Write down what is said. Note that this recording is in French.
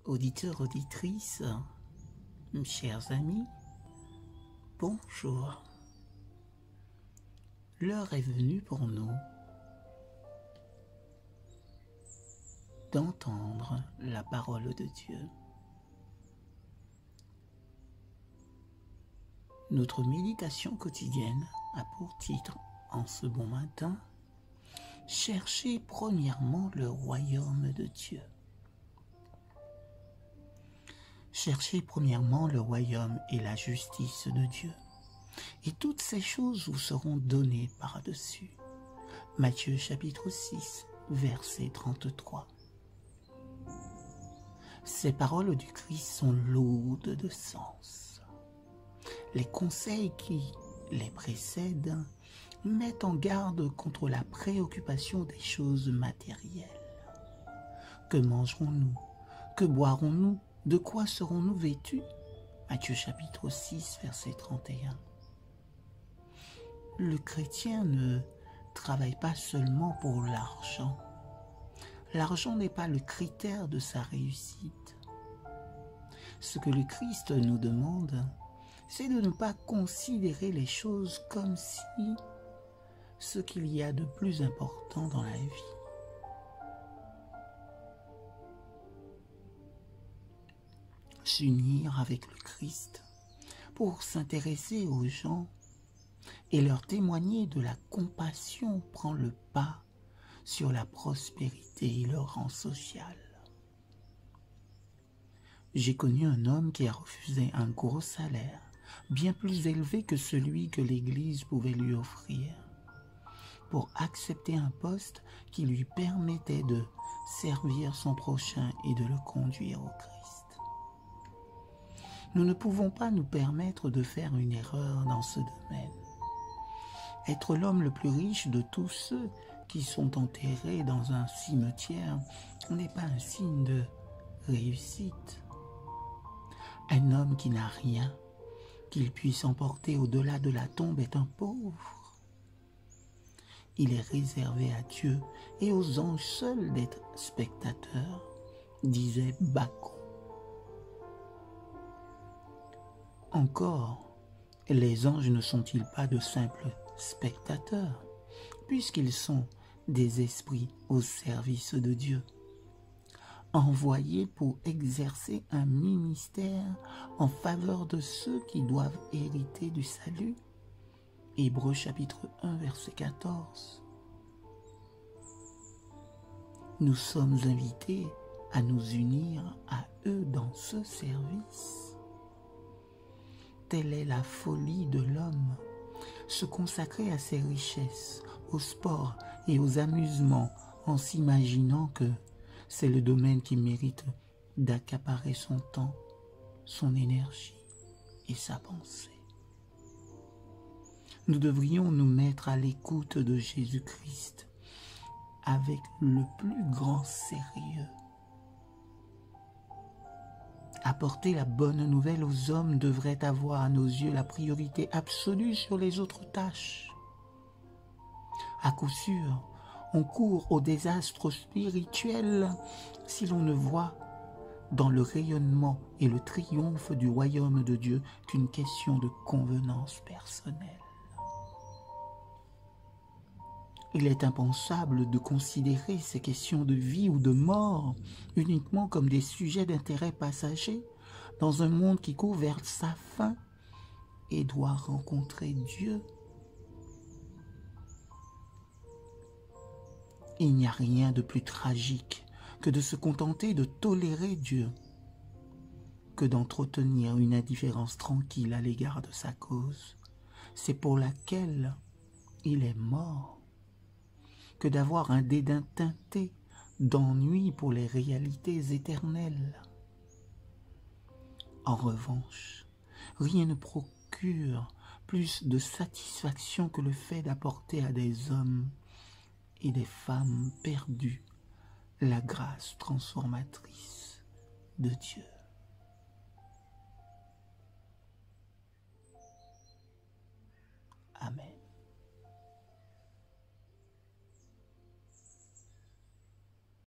Auditeurs, auditrices, chers amis, bonjour. L'heure est venue pour nous d'entendre la parole de Dieu. Notre méditation quotidienne a pour titre, en ce bon matin, « Cherchez premièrement le royaume de Dieu ». Cherchez premièrement le royaume et la justice de Dieu, et toutes ces choses vous seront données par-dessus. Matthieu chapitre 6, verset 33. Ces paroles du Christ sont lourdes de sens. Les conseils qui les précèdent mettent en garde contre la préoccupation des choses matérielles. Que mangerons-nous? Que boirons-nous? De quoi serons-nous vêtus? Matthieu chapitre 6, verset 31. Le chrétien ne travaille pas seulement pour l'argent. L'argent n'est pas le critère de sa réussite. Ce que le Christ nous demande, c'est de ne pas considérer les choses comme si ce qu'il y a de plus important dans la vie. S'unir avec le Christ pour s'intéresser aux gens et leur témoigner de la compassion prend le pas sur la prospérité et le rang social. J'ai connu un homme qui a refusé un gros salaire, bien plus élevé que celui que l'Église pouvait lui offrir, pour accepter un poste qui lui permettait de servir son prochain et de le conduire au Christ. Nous ne pouvons pas nous permettre de faire une erreur dans ce domaine. Être l'homme le plus riche de tous ceux qui sont enterrés dans un cimetière n'est pas un signe de réussite. Un homme qui n'a rien, qu'il puisse emporter au-delà de la tombe, est un pauvre. Il est réservé à Dieu et aux anges seuls d'être spectateurs, disait Bacon. Encore, les anges ne sont-ils pas de simples spectateurs, puisqu'ils sont des esprits au service de Dieu, envoyés pour exercer un ministère en faveur de ceux qui doivent hériter du salut? Hébreux chapitre 1, verset 14. Nous sommes invités à nous unir à eux dans ce service. Telle est la folie de l'homme, se consacrer à ses richesses, au sport et aux amusements en s'imaginant que c'est le domaine qui mérite d'accaparer son temps, son énergie et sa pensée. Nous devrions nous mettre à l'écoute de Jésus-Christ avec le plus grand sérieux. Apporter la bonne nouvelle aux hommes devrait avoir à nos yeux la priorité absolue sur les autres tâches. À coup sûr, on court au désastre spirituel si l'on ne voit dans le rayonnement et le triomphe du royaume de Dieu qu'une question de convenance personnelle. Il est impensable de considérer ces questions de vie ou de mort uniquement comme des sujets d'intérêt passager dans un monde qui court vers sa fin et doit rencontrer Dieu. Il n'y a rien de plus tragique que de se contenter de tolérer Dieu, que d'entretenir une indifférence tranquille à l'égard de sa cause. C'est pour laquelle il est mort, que d'avoir un dédain teinté d'ennui pour les réalités éternelles. En revanche, rien ne procure plus de satisfaction que le fait d'apporter à des hommes et des femmes perdus la grâce transformatrice de Dieu. Amen.